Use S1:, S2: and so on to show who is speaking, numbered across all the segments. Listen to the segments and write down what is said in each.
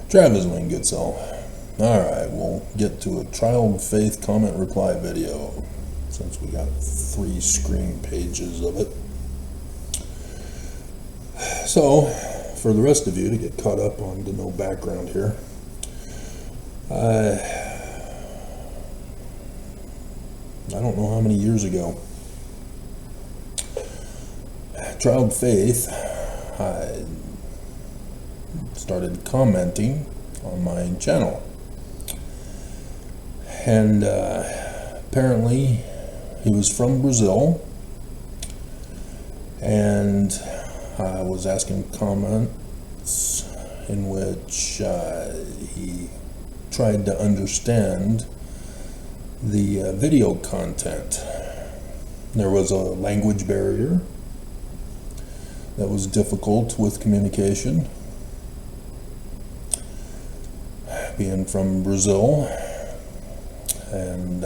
S1: Travis Wayne Goodsell. Alright, we'll get to a trial of faith comment reply video, since we got 3 screen pages of it. So, for the rest of you to get caught up on to no background here, I don't know how many years ago, trial of faith, I started commenting on my channel. And apparently he was from Brazil, and I was asking comments in which he tried to understand the video content. There was a language barrier that was difficult with communication, being from Brazil, and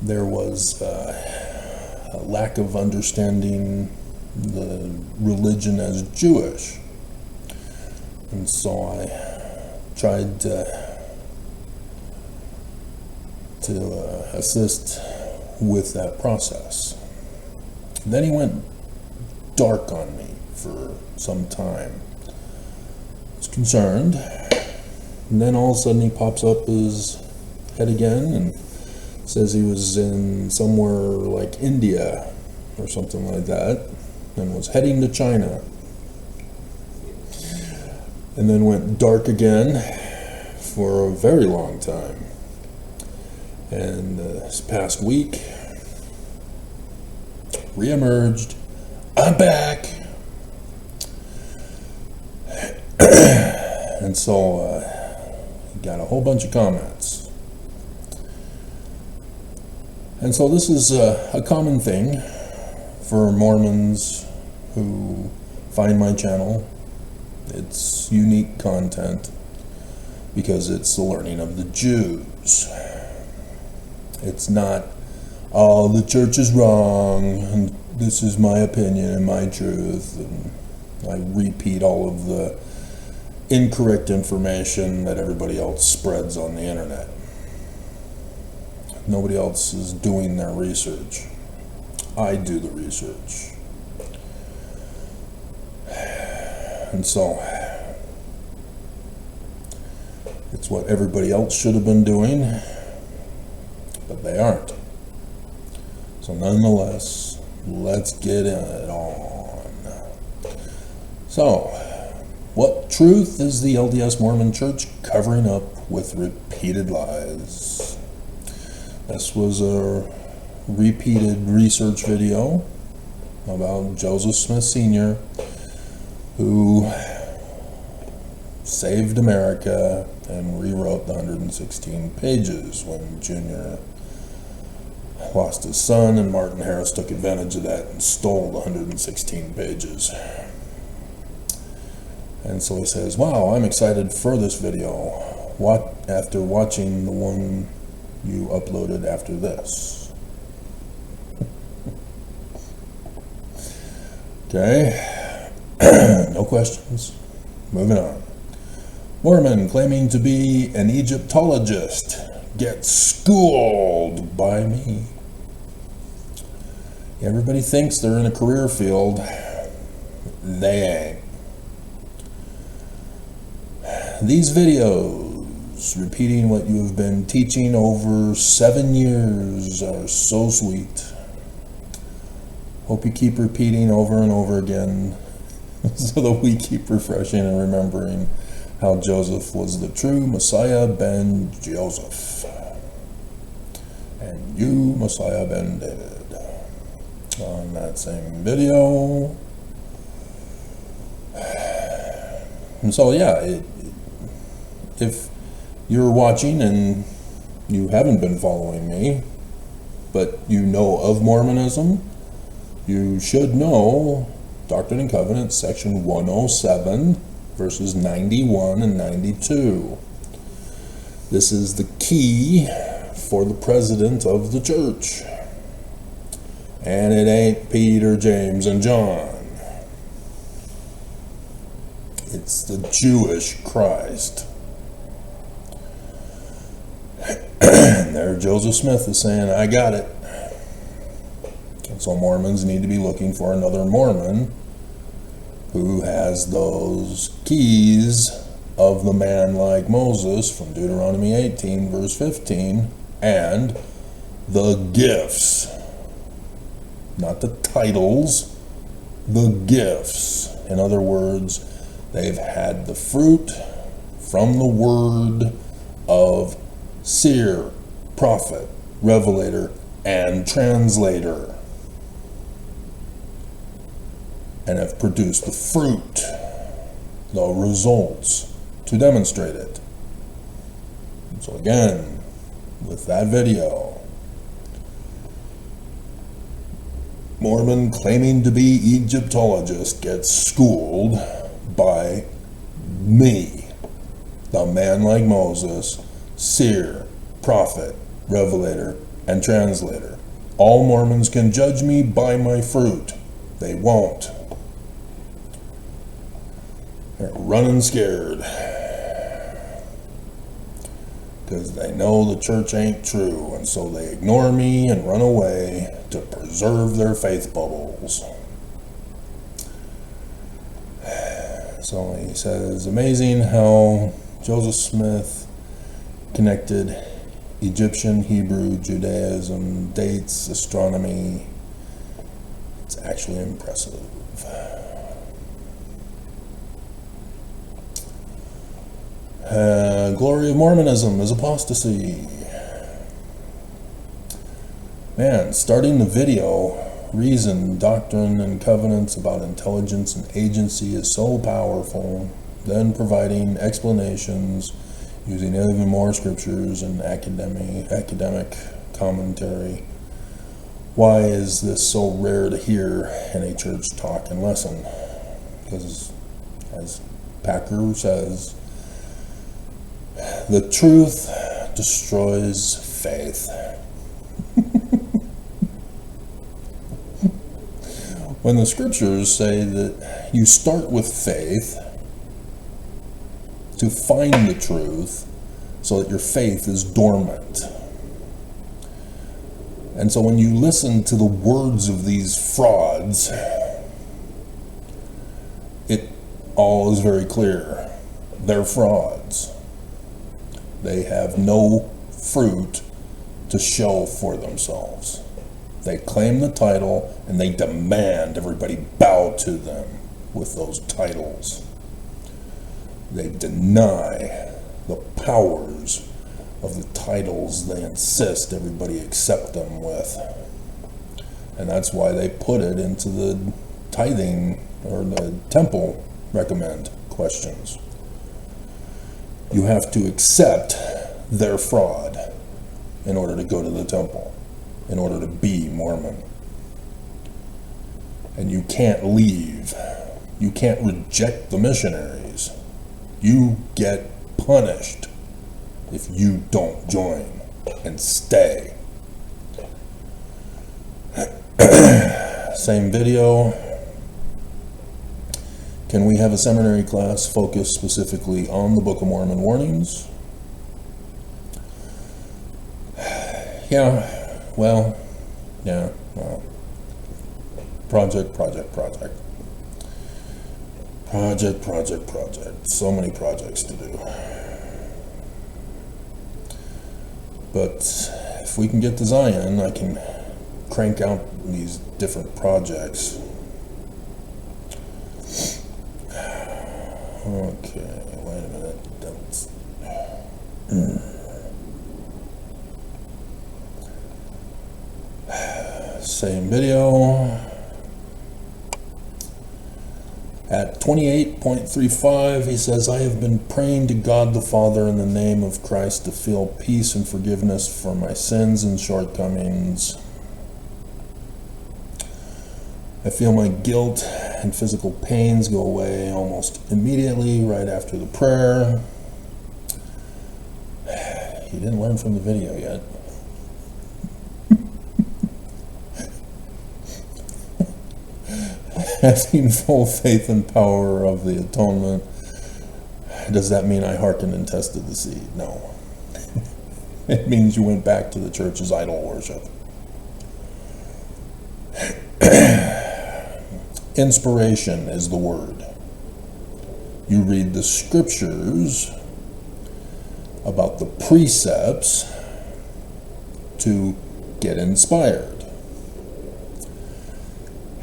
S1: there was a lack of understanding the religion as Jewish, and so I tried to assist with that process. Then he went dark on me for some time. I was concerned, and then all of a sudden he pops up his head again and says he was in somewhere like India or something like that, and was heading to China. And then went dark again for a very long time. And this past week, reemerged. I'm back. And so got a whole bunch of comments. And so this is a common thing for Mormons who find my channel. It's unique content because it's the learning of the Jews. It's not, oh, the church is wrong, and this is my opinion and my truth, and I repeat all of the incorrect information that everybody else spreads on the internet. Nobody else is doing their research. I do the research. And so, it's what everybody else should have been doing, but they aren't. So nonetheless, let's get it on. So, what truth is the LDS Mormon Church covering up with repeated lies? This was a repeated research video about Joseph Smith Sr., who saved America and rewrote the 116 pages when Junior lost his son, and Martin Harris took advantage of that and stole the 116 pages. And so he says, wow, I'm excited for this video. After watching the one you uploaded after this. Okay. No questions. Moving on. Mormon claiming to be an Egyptologist gets schooled by me. Everybody thinks they're in a career field. They ain't. These videos, repeating what you have been teaching over 7 years, are so sweet. Hope you keep repeating over and over again so that we keep refreshing and remembering how Joseph was the true Messiah ben Joseph, and you Messiah ben David. On that same video. And so yeah, if you're watching and you haven't been following me, but you know of Mormonism, you should know Doctrine and Covenants, section 107, verses 91 and 92. This is the key for the president of the church. And it ain't Peter, James, and John. It It's the Jewish Christ. And there Joseph Smith is saying, I got it. And so Mormons need to be looking for another Mormon who has those keys of the man like Moses from Deuteronomy 18 verse 15, and the gifts, not the titles, the gifts. In other words, they've had the fruit from the word of seer, prophet, revelator, and translator, and have produced the fruit, the results, to demonstrate it. So again, with that video, Mormon claiming to be Egyptologist gets schooled by me, the man like Moses, seer, prophet, revelator, and translator. All Mormons can judge me by my fruit. They won't. They're running scared because they know the church ain't true, and so they ignore me and run away to preserve their faith bubbles. So he says, amazing how Joseph Smith connected Egyptian, Hebrew, Judaism, dates, astronomy. It's actually impressive. Glory of Mormonism is apostasy. Man, starting the video, reason, doctrine, and covenants about intelligence and agency is so powerful, then providing explanations using even more scriptures and academic commentary. Why is this so rare to hear in a church talk and lesson? Because, as Packer says, the truth destroys faith. When the scriptures say that you start with faith to find the truth so that your faith is dormant. And so when you listen to the words of these frauds, it all is very clear. They're frauds. They have no fruit to show for themselves. They claim the title and they demand everybody bow to them with those titles. They deny the powers of the titles they insist everybody accept them with. And that's why they put it into the tithing or the temple recommend questions. You have to accept their fraud in order to go to the temple, in order to be Mormon. And you can't leave. You can't reject the missionaries. You get punished if you don't join and stay. Same video. Can we have a seminary class focused specifically on the Book of Mormon warnings? Yeah, well. Project. So many projects to do. But if we can get to Zion, I can crank out these different projects. Okay, wait a minute. That's same video. At 28.35, he says, I have been praying to God the Father in the name of Christ to feel peace and forgiveness for my sins and shortcomings. I feel my guilt and physical pains go away almost immediately right after the prayer. You didn't learn from the video yet. Having full faith and power of the atonement Does that mean I hearkened and tested the seed? No. It means you went back to the church's idol worship. Inspiration is the word. You read the scriptures about the precepts to get inspired.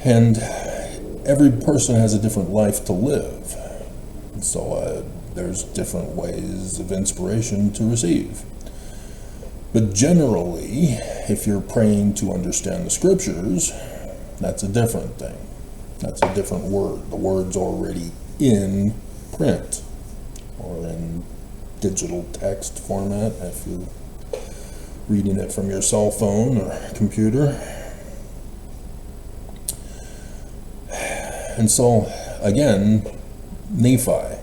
S1: And every person has a different life to live. So there's different ways of inspiration to receive. But generally, if you're praying to understand the scriptures, that's a different thing. That's a different word. The word's already in print or in digital text format if you're reading it from your cell phone or computer. And so, again, Nephi.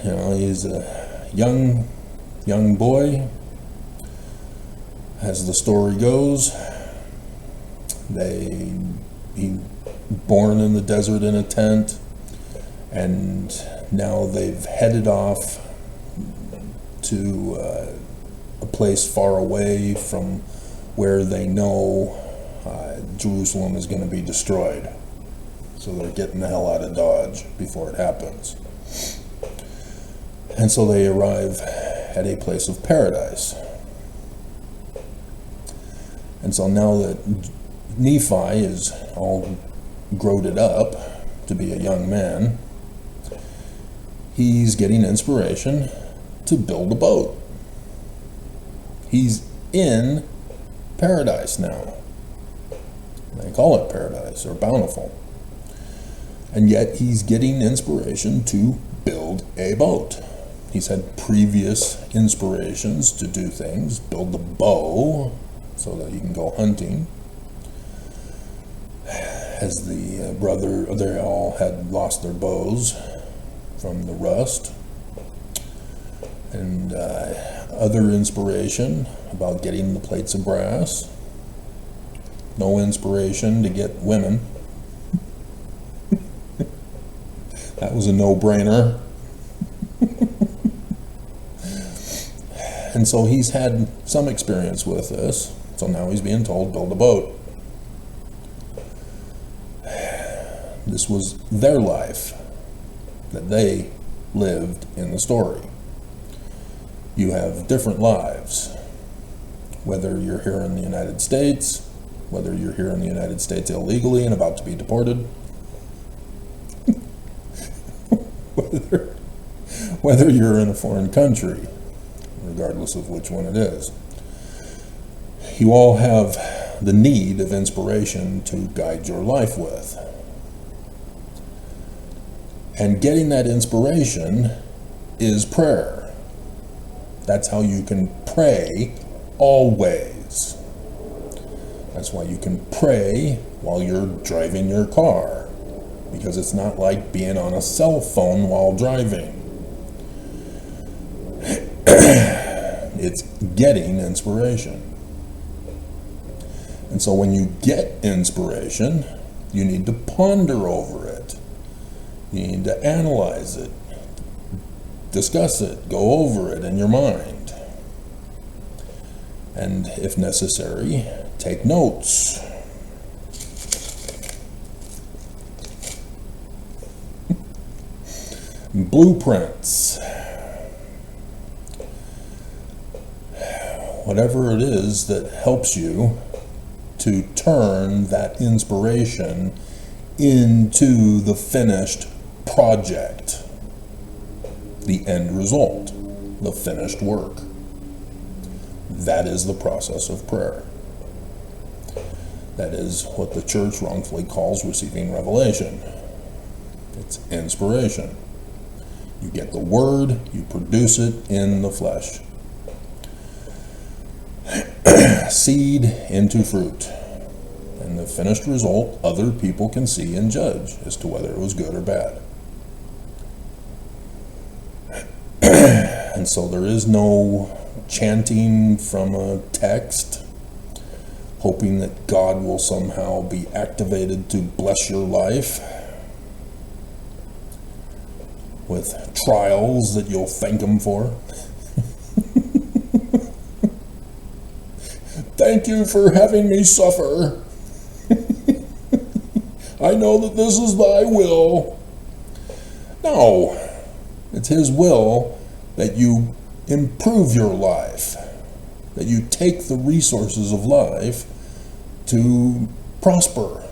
S1: He's a young boy. As the story goes, he born in the desert in a tent, and now they've headed off to a place far away from where they know Jerusalem is going to be destroyed. So they're getting the hell out of Dodge before it happens. And so they arrive at a place of paradise. And so now that Nephi is all growed up to be a young man, he's getting inspiration to build a boat. He's in paradise now. They call it paradise or bountiful. And yet he's getting inspiration to build a boat. He's had previous inspirations to do things, build the bow so that he can go hunting. As the they all had lost their bows from the rust. And other inspiration about getting the plates of brass. No inspiration to get women. That was a no-brainer. And so he's had some experience with this. So now he's being told, build a boat. This was their life that they lived in the story. You have different lives, whether you're here in the United States, whether you're here in the United States illegally and about to be deported, whether you're in a foreign country, regardless of which one it is. You all have the need of inspiration to guide your life with. And getting that inspiration is prayer. That's how you can pray always. That's why you can pray while you're driving your car, because it's not like being on a cell phone while driving. It's getting inspiration. And so when you get inspiration, you need to ponder over it. You need to analyze it, discuss it, go over it in your mind. And if necessary, take notes. Blueprints. Whatever it is that helps you to turn that inspiration into the finished project, the end result, the finished work. That is the process of prayer. That is what the church wrongfully calls receiving revelation. It's inspiration. You get the word, you produce it in the flesh. Seed into fruit. And the finished result, other people can see and judge as to whether it was good or bad. And so there is no chanting from a text, hoping that God will somehow be activated to bless your life. with trials that you'll thank him for. Thank you for having me suffer. I know that this is thy will. No, it's his will that you improve your life, that you take the resources of life to prosper.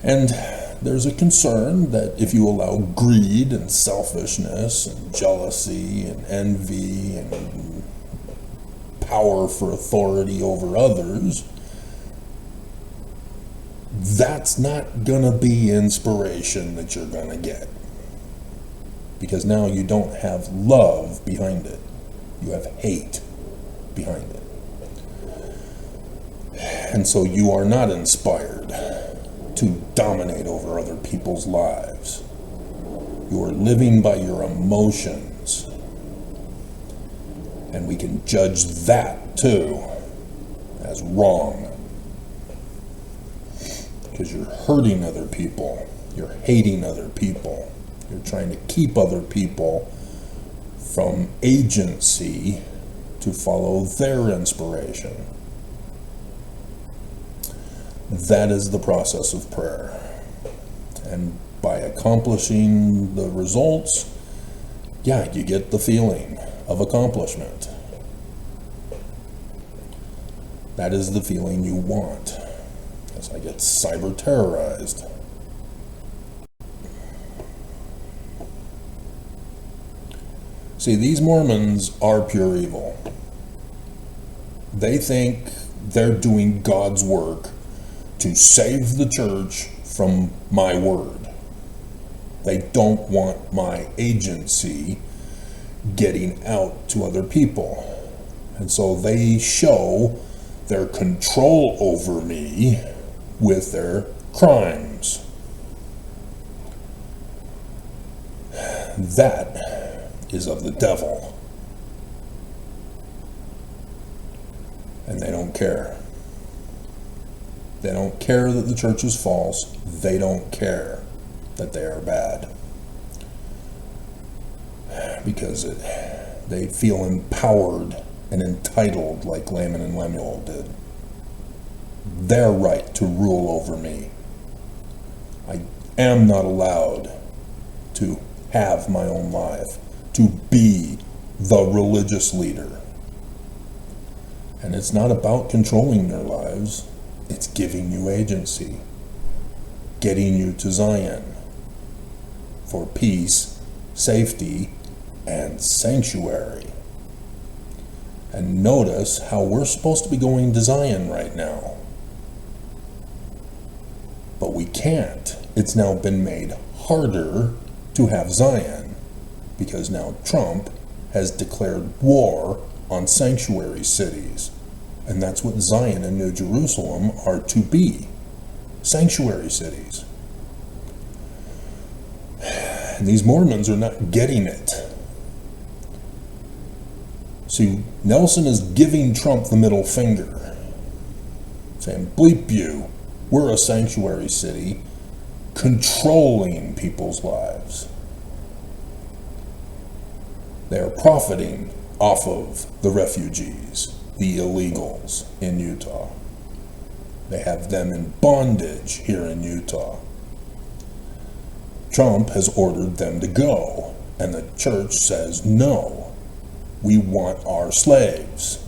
S1: And there's a concern that if you allow greed and selfishness and jealousy and envy and power for authority over others, that's not gonna be inspiration that you're gonna get. Because now you don't have love behind it. You have hate behind it. And so you are not inspired to dominate over other people's lives. You are living by your emotions. And we can judge that too as wrong. Because you're hurting other people. You're hating other people. You're trying to keep other people from agency to follow their inspiration. That is the process of prayer. And by accomplishing the results, yeah, you get the feeling of accomplishment. That is the feeling you want. As I get cyber terrorized. See, these Mormons are pure evil. They think they're doing God's work to save the church from my word. They don't want my agency getting out to other people. And so they show their control over me with their crimes. That is of the devil. And they don't care. They don't care that the church is false. They don't care that they are bad. Because they feel empowered and entitled like Laman and Lemuel did. Their right to rule over me. I am not allowed to have my own life, to be the religious leader. And it's not about controlling their lives, it's giving you agency, getting you to Zion for peace, safety, and sanctuary. And notice how we're supposed to be going to Zion right now. But we can't. It's now been made harder to have Zion because now Trump has declared war on sanctuary cities. And that's what Zion and New Jerusalem are to be. Sanctuary cities. And these Mormons are not getting it. See, Nelson is giving Trump the middle finger, saying, bleep you, we're a sanctuary city, controlling people's lives. They are profiting off of the refugees, the illegals in Utah. They have them in bondage here in Utah. Trump has ordered them to go, and the church says no. We want our slaves.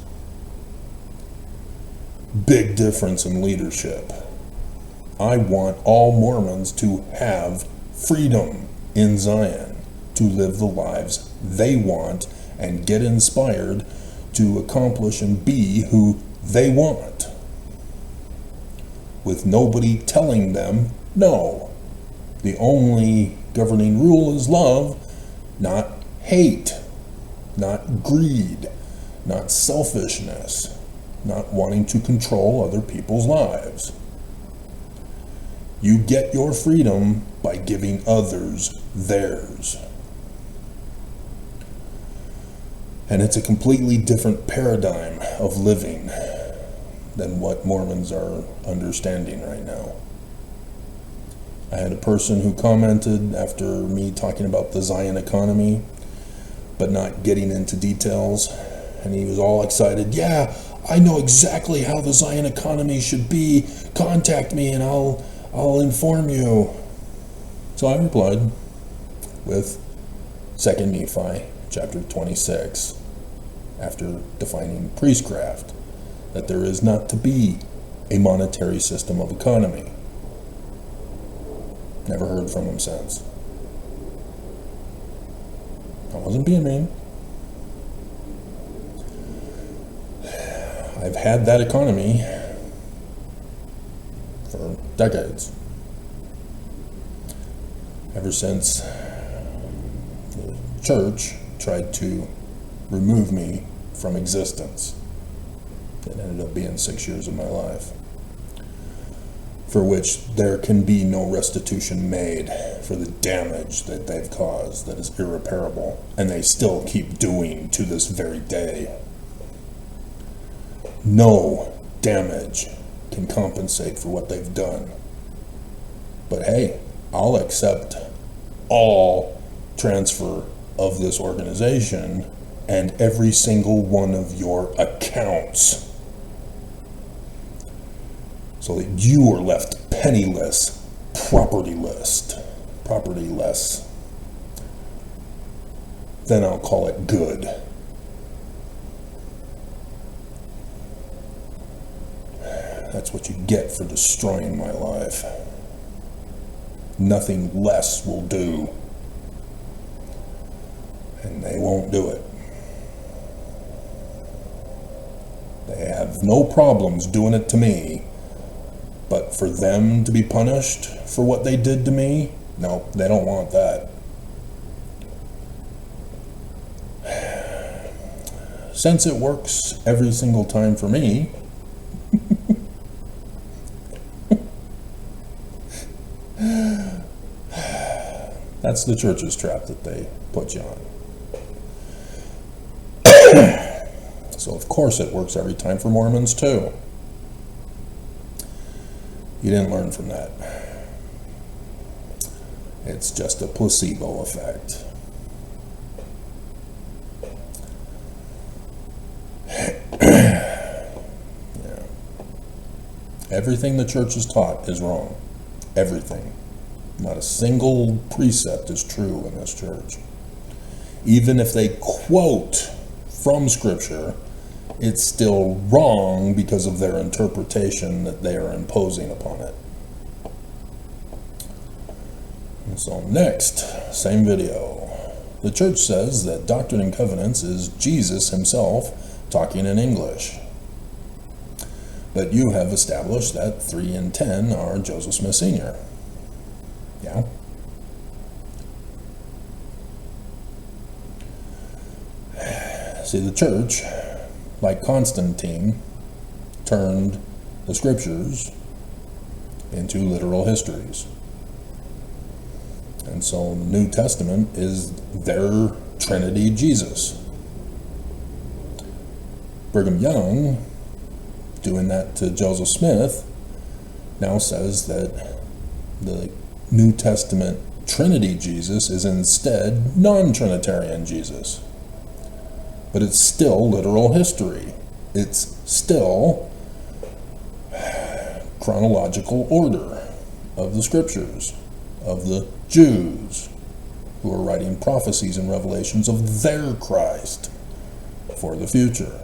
S1: Big difference in leadership. I want all Mormons to have freedom in Zion, to live the lives they want and get inspired to accomplish and be who they want, with nobody telling them no. The only governing rule is love, not hate. Not greed, not selfishness, not wanting to control other people's lives. You get your freedom by giving others theirs. And it's a completely different paradigm of living than what Mormons are understanding right now. I had a person who commented after me talking about the Zion economy, but not getting into details, and he was all excited. Yeah, I know exactly how the Zion economy should be. Contact me and I'll inform you. So I replied with 2 Nephi chapter 26, after defining priestcraft, that there is not to be a monetary system of economy. Never heard from him since. I wasn't being mean. I've had that economy for decades. Ever since the church tried to remove me from existence. It ended up being 6 years of my life, for which there can be no restitution made for the damage that they've caused that is irreparable, and they still keep doing to this very day. No damage can compensate for what they've done. But hey, I'll accept all transfer of this organization and every single one of your accounts, so that you are left penniless, propertyless. Then I'll call it good. That's what you get for destroying my life. Nothing less will do. And they won't do it. They have no problems doing it to me. But for them to be punished for what they did to me, no, they don't want that. Since it works every single time for me, that's the church's trap that they put you on. So of course it works every time for Mormons too. You didn't learn from that. It's just a placebo effect. Yeah. Everything the church has taught is wrong. Everything. Not a single precept is true in this church. Even if they quote from Scripture, it's still wrong because of their interpretation that they are imposing upon it. And so next, same video. The church says that Doctrine and Covenants is Jesus himself talking in English. But you have established that 3 and 10 are Joseph Smith Sr. Yeah? See, the church, like Constantine, turned the scriptures into literal histories. And so the New Testament is their Trinity Jesus. Brigham Young, doing that to Joseph Smith, now says that the New Testament Trinity Jesus is instead non-Trinitarian Jesus. But it's still literal history. It's still chronological order of the scriptures, of the Jews who are writing prophecies and revelations of their Christ for the future.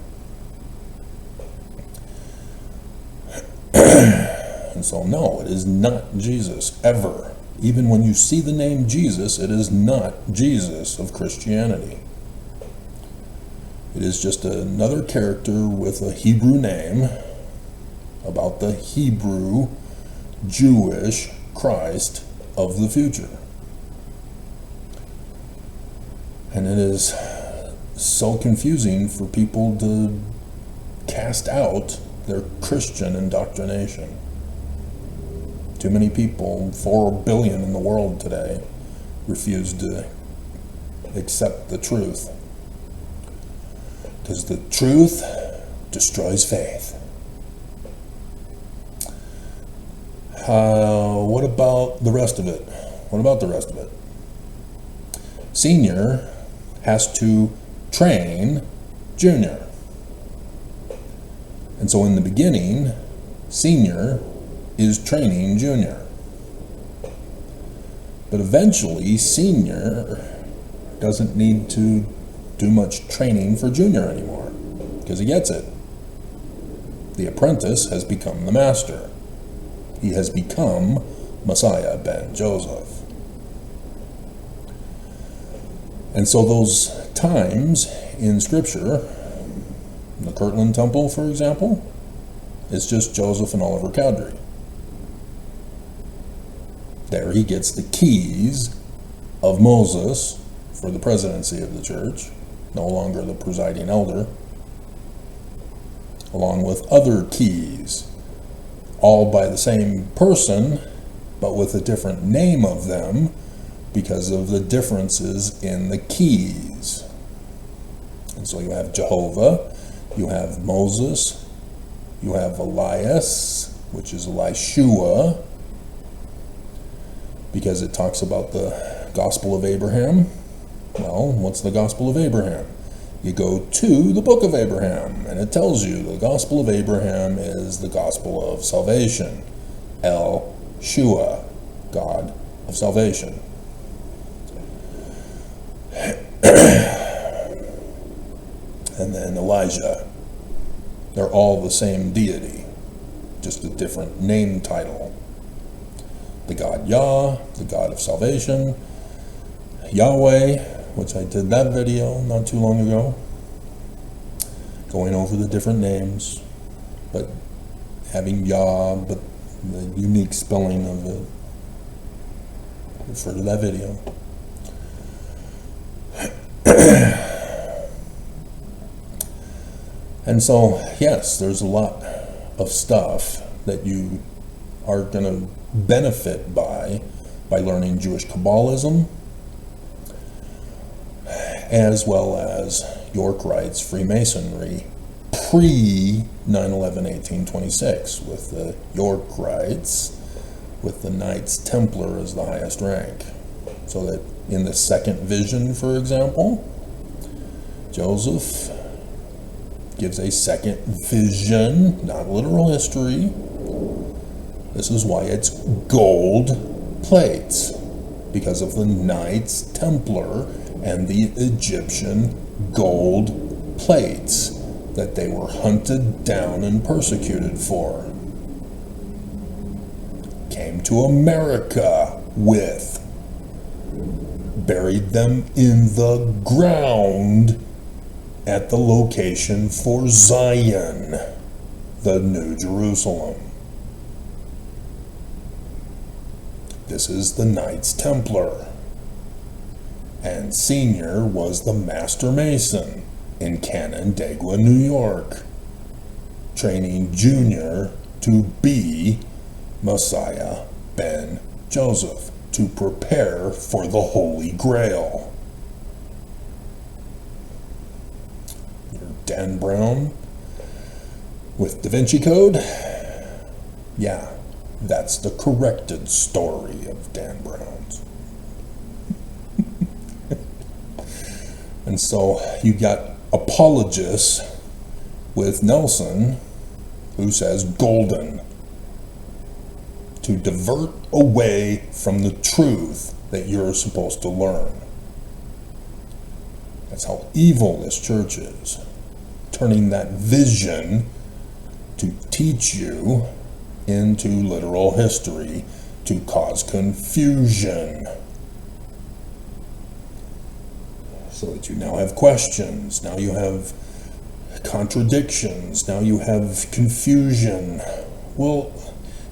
S1: And so no, it is not Jesus, ever. Even when you see the name Jesus, it is not Jesus of Christianity. It is just another character with a Hebrew name about the Hebrew Jewish Christ of the future. And it is so confusing for people to cast out their Christian indoctrination. Too many people, 4 billion in the world today, refuse to accept the truth. Because the truth destroys faith. How Now, what about the rest of it? What about the rest of it? Senior has to train junior. And so in the beginning, senior is training junior. But eventually, senior doesn't need to do much training for junior anymore, because he gets it. The apprentice has become the master. He has become Messiah ben Joseph. And so those times in Scripture, the Kirtland Temple, for example, it's just Joseph and Oliver Cowdery. There he gets the keys of Moses for the presidency of the church, no longer the presiding elder, along with other keys, all by the same person, but with a different name of them because of the differences in the keys. And so you have Jehovah, you have Moses, you have Elias, which is Elishua, because it talks about the Gospel of Abraham. Well, what's the Gospel of Abraham? You go to the book of Abraham, and it tells you the Gospel of Abraham is the Gospel of salvation. El Shua, God of salvation. And then Elijah. They're all the same deity, just a different name title. The God Yah, the God of salvation, Yahweh, which I did that video not too long ago, going over the different names, but having Yah, but the unique spelling of it. Refer to that video. And so, yes, there's a lot of stuff that you are going to benefit by learning Jewish Kabbalism, as well as York Rites Freemasonry pre-9/11/1826, with the York Rites, with the Knights Templar as the highest rank. So that in the second vision, for example, Joseph gives a second vision, not literal history. This is why it's gold plates, because of the Knights Templar and the Egyptian gold plates that they were hunted down and persecuted for. Came to America with, buried them in the ground at the location for Zion, the New Jerusalem. This is the Knights Templar. And Senior was the Master Mason in Canandaigua, New York, training Junior to be Messiah ben Joseph, to prepare for the Holy Grail. Dan Brown with Da Vinci Code? Yeah, that's the corrected story of Dan Brown's. And so you got apologists with Nelson, who says golden, to divert away from the truth that you're supposed to learn. That's how evil this church is, turning that vision to teach you into literal history to cause confusion, so that you now have questions, now you have contradictions, now you have confusion. Well,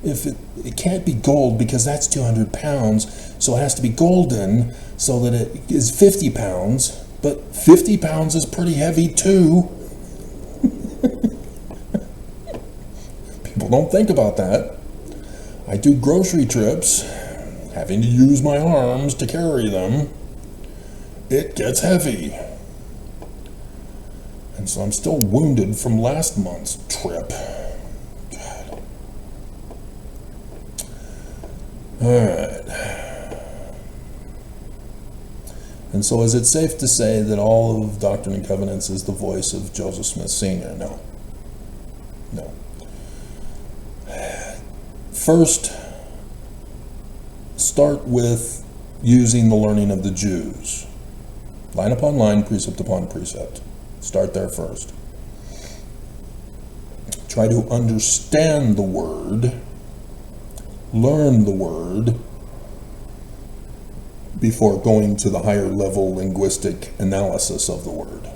S1: if it can't be gold because that's 200 pounds, so it has to be golden so that it is 50 pounds, but 50 pounds is pretty heavy too. People don't think about that. I do grocery trips, having to use my arms to carry them. It gets heavy. And so I'm still wounded from last month's trip. God. Alright. And so is it safe to say that all of Doctrine and Covenants is the voice of Joseph Smith Sr.? No. No. First, start with using the learning of the Jews. Line upon line, precept upon precept. Start there first. Try to understand the Word, learn the Word, before going to the higher level linguistic analysis of the Word.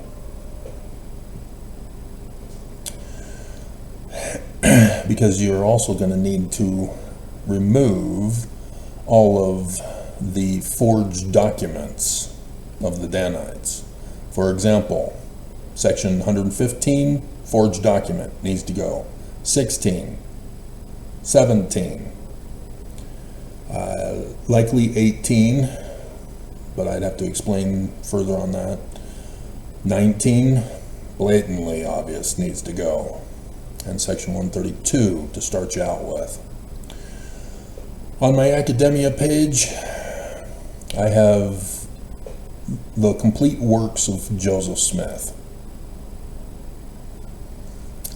S1: Because you're also going to need to remove all of the forged documents of the Danites. For example, section 115, forged document, needs to go. 16, 17, likely 18, but I'd have to explain further on that. 19, blatantly obvious, needs to go. And section 132 to start you out with. On my academia page, I have the complete works of Joseph Smith.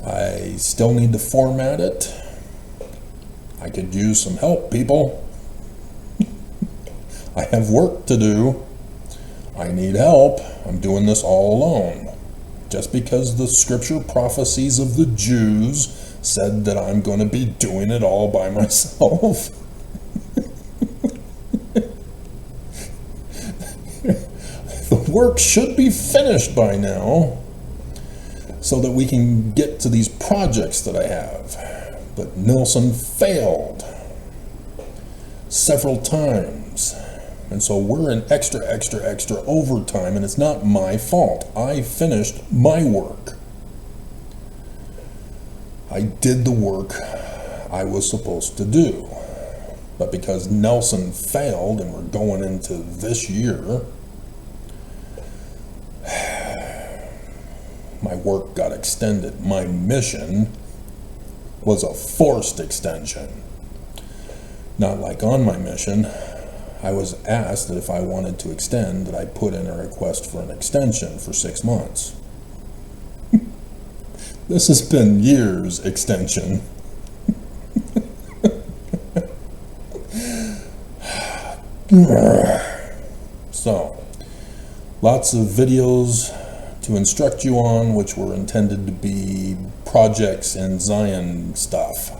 S1: I still need to format it. I could use some help, people. I have work to do. I need help. I'm doing this all alone. Just because the scripture prophecies of the Jews said that I'm going to be doing it all by myself. The work should be finished by now so that we can get to these projects that I have. But Nelson failed several times. And so we're in extra overtime, and it's not my fault. I finished my work. I did the work I was supposed to do. But because Nelson failed, and we're going into this year, my work got extended. My mission was a forced extension. Not like on my mission. I was asked that if I wanted to extend, that I put in a request for an extension for 6 months. This has been years extension. So, lots of videos to instruct you on, which were intended to be projects in Zion stuff.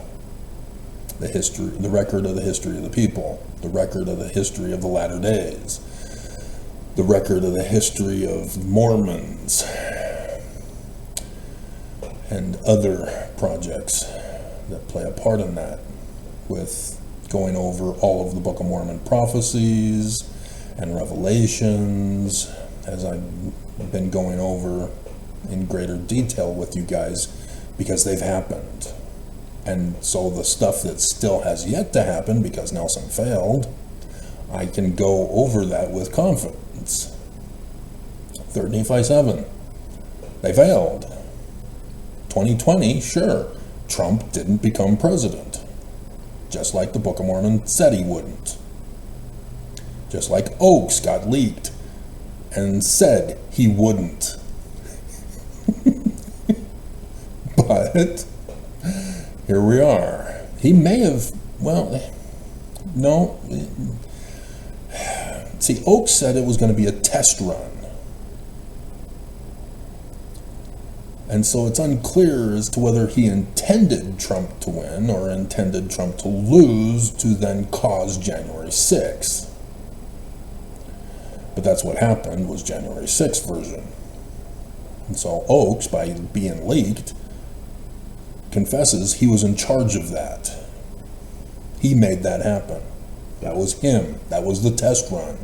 S1: The history, the record of the history of the people, the record of the history of the latter days, the record of the history of Mormons, and other projects that play a part in that, with going over all of the Book of Mormon prophecies and revelations, as I've been going over in greater detail with you guys, because they've happened. And so the stuff that still has yet to happen, because Nelson failed, I can go over that with confidence. 3 Nephi 7, they failed. 2020, sure, Trump didn't become president, just like the Book of Mormon said he wouldn't. Just like Oaks got leaked and said he wouldn't. But here we are. He may have, well, no. See, Oaks said it was going to be a test run. And so it's unclear as to whether he intended Trump to win or intended Trump to lose to then cause January 6th. But that's what happened, was January 6th version. And so Oaks, by being leaked, confesses he was in charge of that. He made that happen. That was him. That was the test run.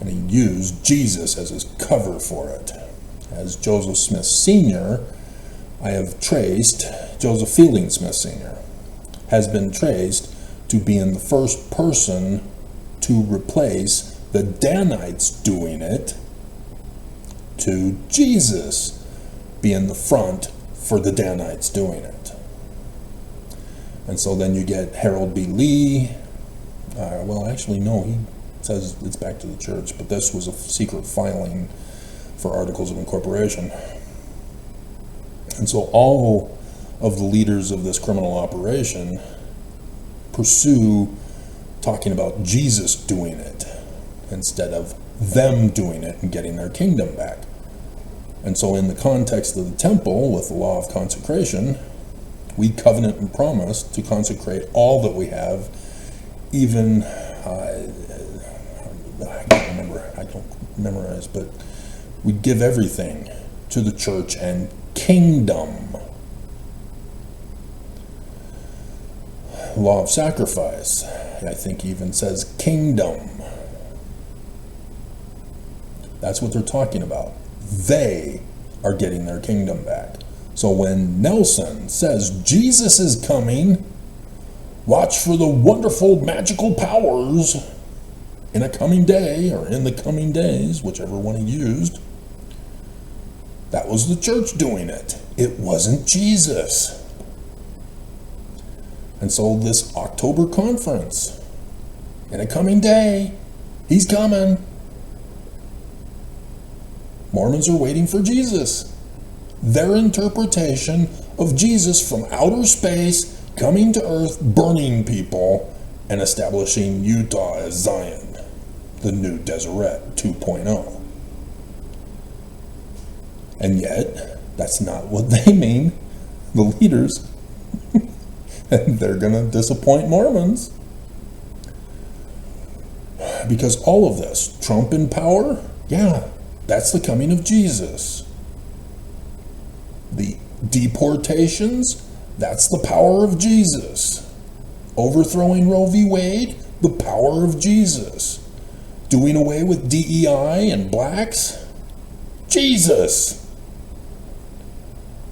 S1: And he used Jesus as his cover for it. As Joseph Smith Sr., I have traced, Joseph Fielding Smith Sr., has been traced to being the first person to replace the Danites doing it, to Jesus being the front for the Danites doing it. And so then you get Harold B. Lee Well, actually, no, he says it's back to the church, but this was a secret filing for articles of incorporation. And so all of the leaders of this criminal operation pursue talking about Jesus doing it instead of them doing it and getting their kingdom back. And so in the context of the temple, with the law of consecration, we covenant and promise to consecrate all that we have, even, I can't remember, I don't memorize, but we give everything to the church and kingdom. Law of sacrifice, I think even says kingdom. That's what they're talking about. They are getting their kingdom back. So when Nelson says Jesus is coming, watch for the wonderful magical powers in a coming day, or in the coming days, whichever one he used, that was the church doing it. It wasn't Jesus. And so this October conference, in a coming day, he's coming. Mormons are waiting for Jesus. Their interpretation of Jesus from outer space, coming to earth, burning people, and establishing Utah as Zion, the new Deseret 2.0. And yet, that's not what they mean, the leaders. And they're going to disappoint Mormons. Because all of this, Trump in power, yeah, that's the coming of Jesus. The deportations, that's the power of Jesus. Overthrowing Roe v. Wade, the power of Jesus. Doing away with DEI and blacks, Jesus.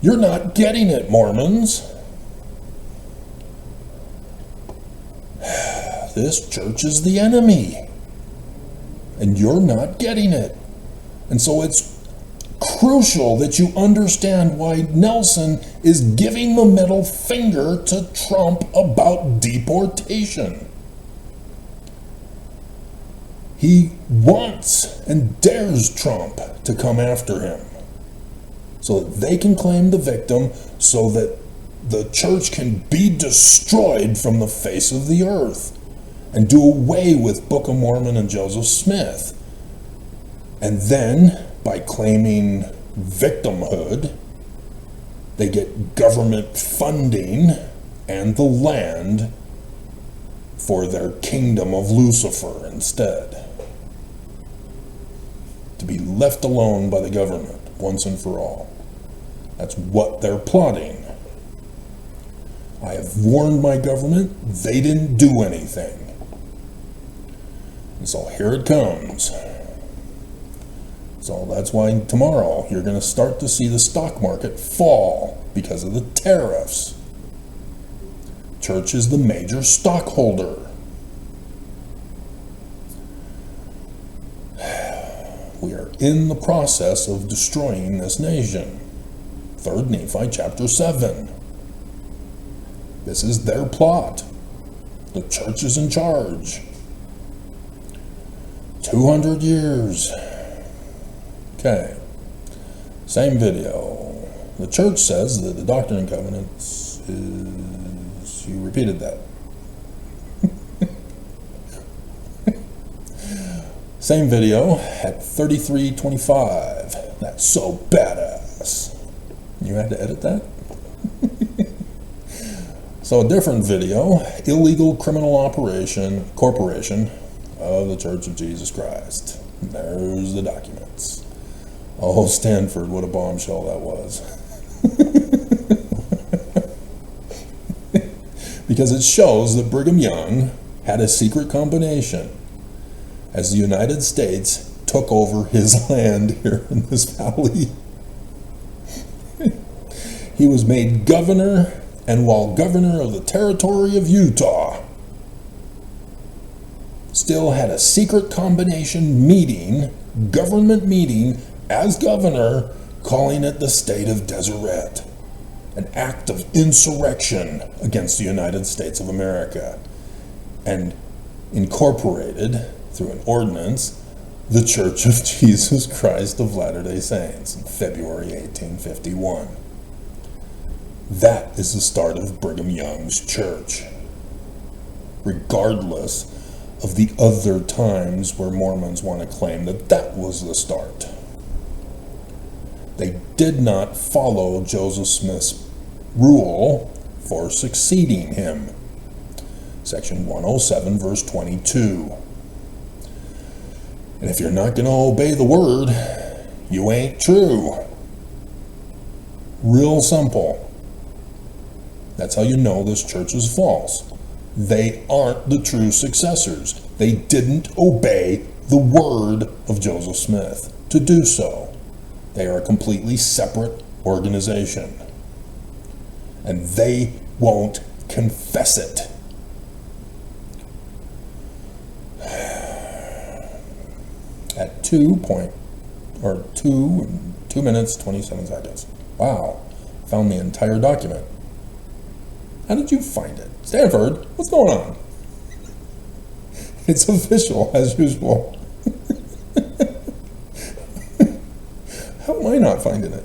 S1: You're not getting it, Mormons. This church is the enemy, and you're not getting it. And so it's crucial that you understand why Nelson is giving the middle finger to Trump about deportation. He wants and dares Trump to come after him so that they can claim the victim, so that the church can be destroyed from the face of the earth, and do away with Book of Mormon and Joseph Smith. And then, by claiming victimhood, they get government funding and the land for their kingdom of Lucifer instead. To be left alone by the government once and for all. That's what they're plotting. I have warned my government, they didn't do anything. And so here it comes. So that's why tomorrow you're going to start to see the stock market fall because of the tariffs. Church is the major stockholder. We are in the process of destroying this nation. 3rd Nephi chapter 7. This is their plot. The church is in charge. 200 years. Okay. Same video. The church says that the Doctrine and Covenants is... You repeated that. Same video at 33:25. That's so badass. You had to edit that? So a different video, illegal criminal corporation of the Church of Jesus Christ. There's the documents. Oh, Stanford, what a bombshell that was. Because it shows that Brigham Young had a secret combination as the United States took over his land here in this valley. He was made governor, and while governor of the territory of Utah, still had a secret combination meeting, government meeting, as governor, calling it the state of Deseret, an act of insurrection against the United States of America. And incorporated through an ordinance the Church of Jesus Christ of Latter-day Saints in February 1851. That is the start of Brigham Young's church, regardless of the other times where Mormons want to claim that that was the start. They did not follow Joseph Smith's rule for succeeding him. Section 107, verse 22. And if you're not going to obey the word, you ain't true. Real simple. That's how you know this church is false. They aren't the true successors. They didn't obey the word of Joseph Smith to do so. They are a completely separate organization. And they won't confess it. At 2 minutes, 27 seconds. Wow, found the entire document. How did you find it? Stanford, what's going on? It's official, as usual. How am I not finding it?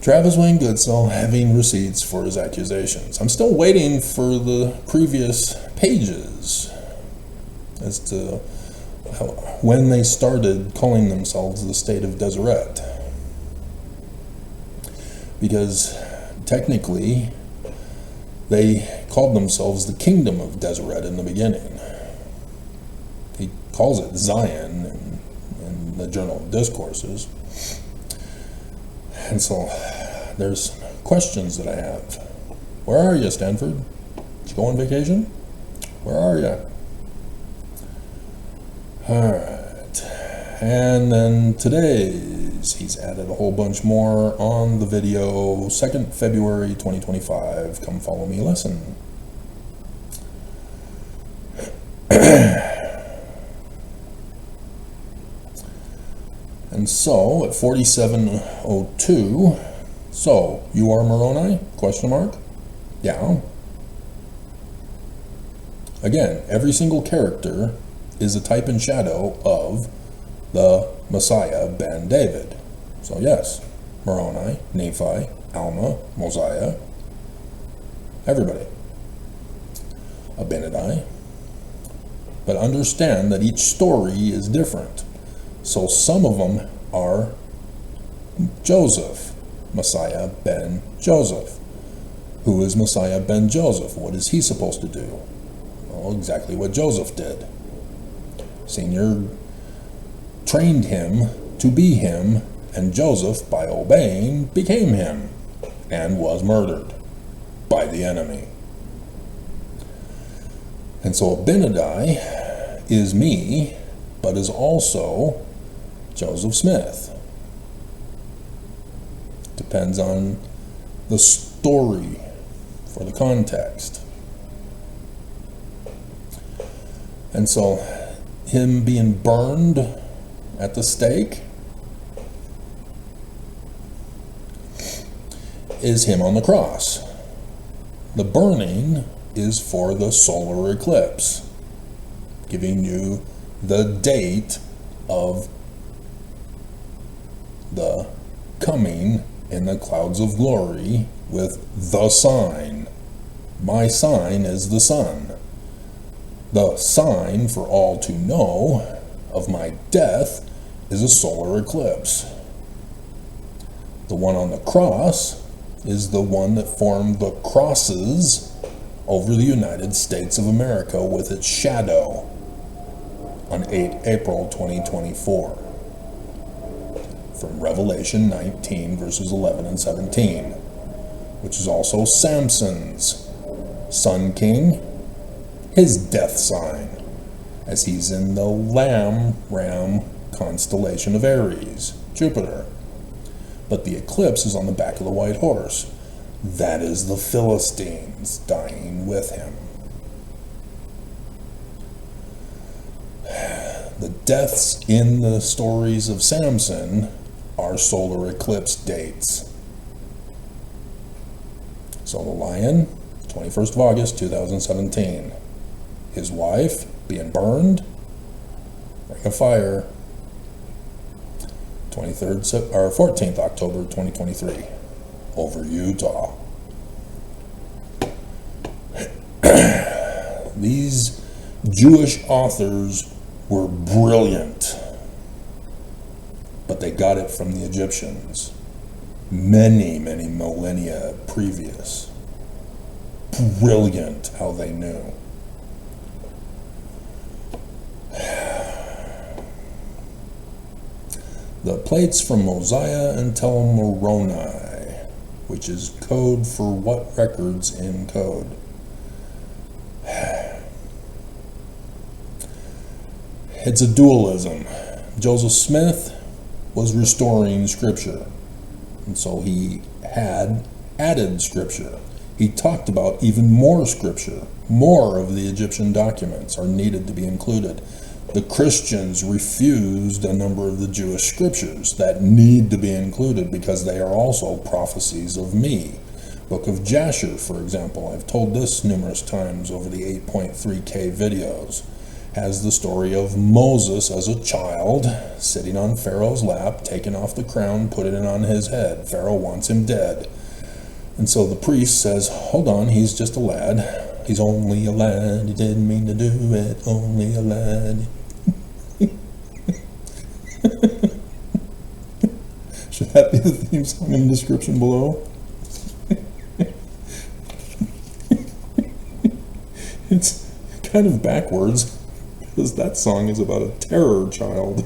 S1: Travis Wayne Goodsell having receipts for his accusations. I'm still waiting for the previous pages as to when they started calling themselves the state of Deseret. Because technically, they called themselves the kingdom of Deseret in the beginning. He calls it Zion in the Journal of Discourses. And so there's questions that I have. Where are you, Stanford? Did you go on vacation? Where are you? Alright. And then today's, he's added a whole bunch more on the video. 2nd February 2025. Come follow me lesson. And so, at 4702, so, you are Moroni? Question mark? Yeah. Again, every single character is a type and shadow of the Messiah ben David. So yes, Moroni, Nephi, Alma, Mosiah, everybody. Abinadi. But understand that each story is different. So some of them are Joseph, Messiah ben Joseph. Who is Messiah ben Joseph? What is he supposed to do? Well, exactly what Joseph did. Senior trained him to be him, and Joseph, by obeying, became him, and was murdered by the enemy. And so Abinadi is me, but is also Joseph Smith. Depends on the story for the context. And so him being burned at the stake is him on the cross. The burning is for the solar eclipse, giving you the date of the coming in the clouds of glory with the sign. My sign is the sun. The sign for all to know of my death is a solar eclipse. The one on the cross is the one that formed the crosses over the United States of America with its shadow on 8 April 2024. From Revelation 19 verses 11 and 17, which is also Samson's Sun King, his death sign, as he's in the Ram constellation of Aries, Jupiter. But the eclipse is on the back of the white horse. That is the Philistines dying with him. The deaths in the stories of Samson are solar eclipse dates. So the lion, 21st of August 2017. his wife being burned, ring of fire, 14th October 2023, over Utah. These Jewish authors were brilliant, but they got it from the Egyptians many, many millennia previous. Brilliant how they knew. The plates from Mosiah and Tel Moroni, which is code for what records in code. It's a dualism. Joseph Smith was restoring scripture, and so he had added scripture. He talked about even more scripture. More of the Egyptian documents are needed to be included. The Christians refused a number of the Jewish scriptures that need to be included because they are also prophecies of me. Book of Jasher, for example, I've told this numerous times over the 8.3K videos, has the story of Moses as a child sitting on Pharaoh's lap, taking off the crown, putting it on his head. Pharaoh wants him dead. And so the priest says, hold on, he's just a lad. He's only a lad, he didn't mean to do it, only a lad. Should that be the theme song in the description below? It's kind of backwards, because that song is about a terror child.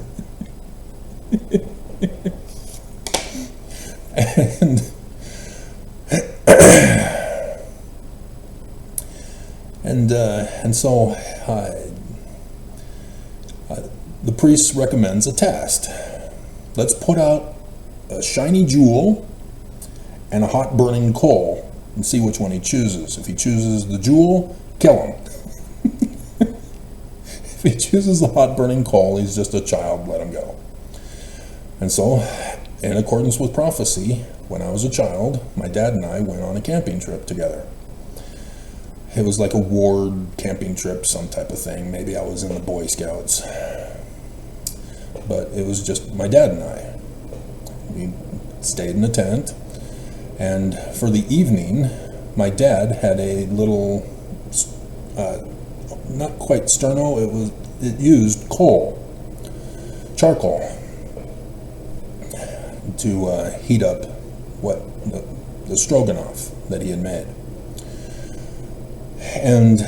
S1: And so the priest recommends a test. Let's put out a shiny jewel and a hot burning coal and see which one he chooses. If he chooses the jewel, kill him. If he chooses the hot burning coal, he's just a child, let him go. And so, in accordance with prophecy, when I was a child, my dad and I went on a camping trip together. It was like a ward camping trip, some type of thing. Maybe I was in the Boy Scouts. But it was just my dad and I. We stayed in a tent, and for the evening, my dad had a little, not quite sterno, it used coal, charcoal, to heat up the stroganoff that he had made. And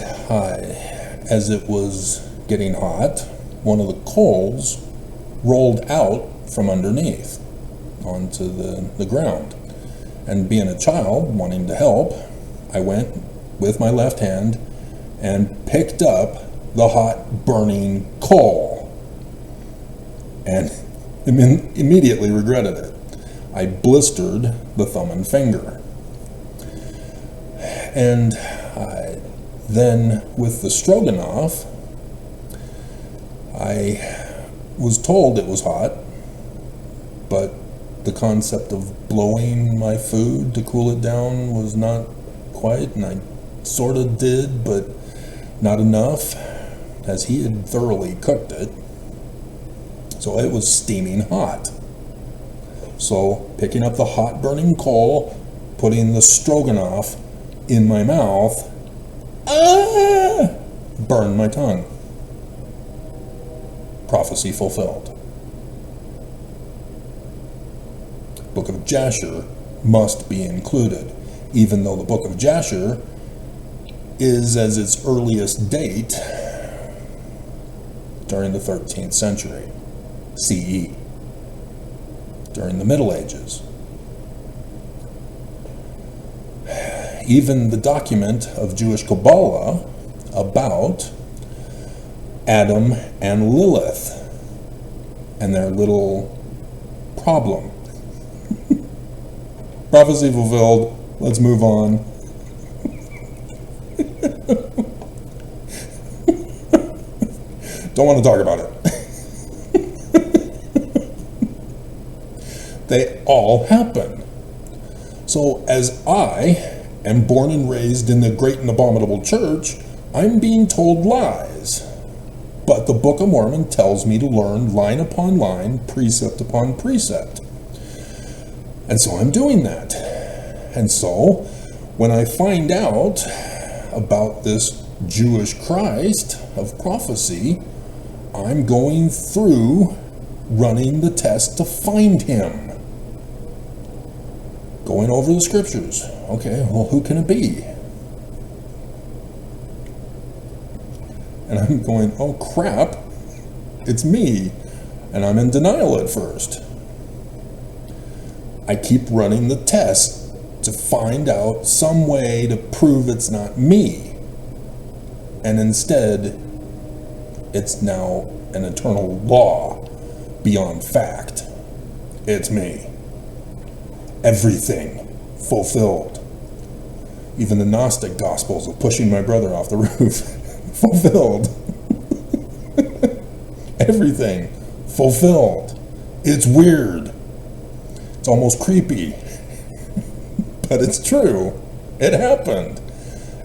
S1: as it was getting hot, one of the coals rolled out from underneath onto the ground. And being a child, wanting to help, I went with my left hand and picked up the hot burning coal. And immediately regretted it. I blistered the thumb and finger. And then with the stroganoff, I was told it was hot, but the concept of blowing my food to cool it down was not quite, and I sort of did, but not enough, as he had thoroughly cooked it. So it was steaming hot. So picking up the hot burning coal, putting the stroganoff in my mouth, burned my tongue. Prophecy fulfilled. Book of Jasher must be included, even though the Book of Jasher is as its earliest date during the 13th century CE, during the Middle Ages. Even the document of Jewish Kabbalah about Adam and Lilith and their little problem. Prophecy fulfilled. Let's move on. Don't want to talk about it. They all happen. So as I am born and raised in the great and abominable church, I'm being told lies. But the Book of Mormon tells me to learn line upon line, precept upon precept. And so I'm doing that. And so when I find out about this Jewish Christ of prophecy, I'm going through running the test to find him. Going over the scriptures. Okay, well, who can it be? And I'm going, oh crap, it's me. And I'm in denial at first. I keep running the test to find out some way to prove it's not me. And instead, it's now an eternal law beyond fact. It's me. Everything fulfilled. Even the Gnostic Gospels of pushing my brother off the roof. Fulfilled. Everything fulfilled. It's weird. It's almost creepy. But it's true. It happened.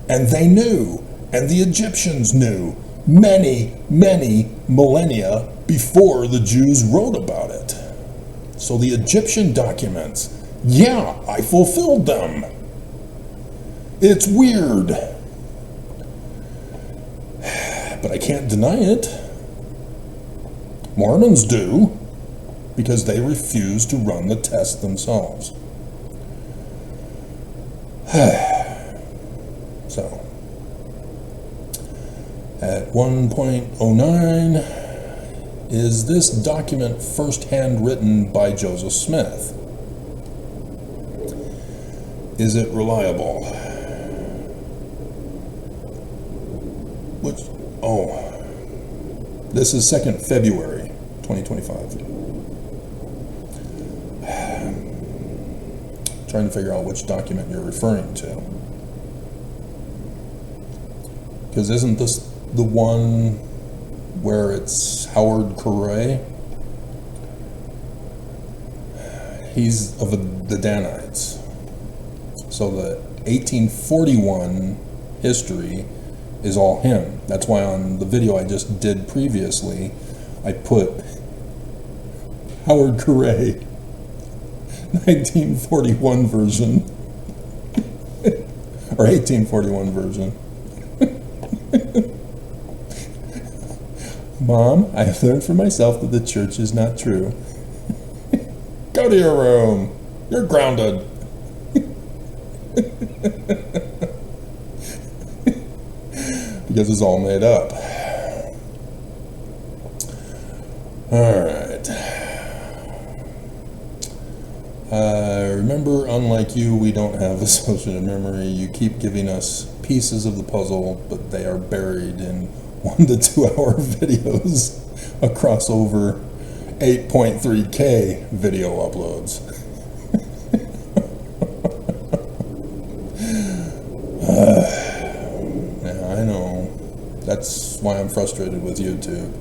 S1: And they knew. And the Egyptians knew. Many, many millennia before the Jews wrote about it. So the Egyptian documents, yeah, I fulfilled them. It's weird. But I can't deny it. Mormons do, because they refuse to run the test themselves. So, at 1.09, is this document first-hand written by Joseph Smith? Is it reliable? Which, this is 2nd February 2025. Trying to figure out which document you're referring to. Because isn't this the one where it's Howard Carey? He's of the Danites. So the 1841 history is all him. That's why on the video I just did previously, I put Howard Carey 1941 version or 1841 version. Mom, I have learned for myself that the church is not true. Go to your room. You're grounded. Because it's all made up. Alright. Remember, unlike you, we don't have associative memory. You keep giving us pieces of the puzzle, but they are buried in 1 to 2 hour videos across over 8.3K video uploads. Yeah, I know. That's why I'm frustrated with YouTube.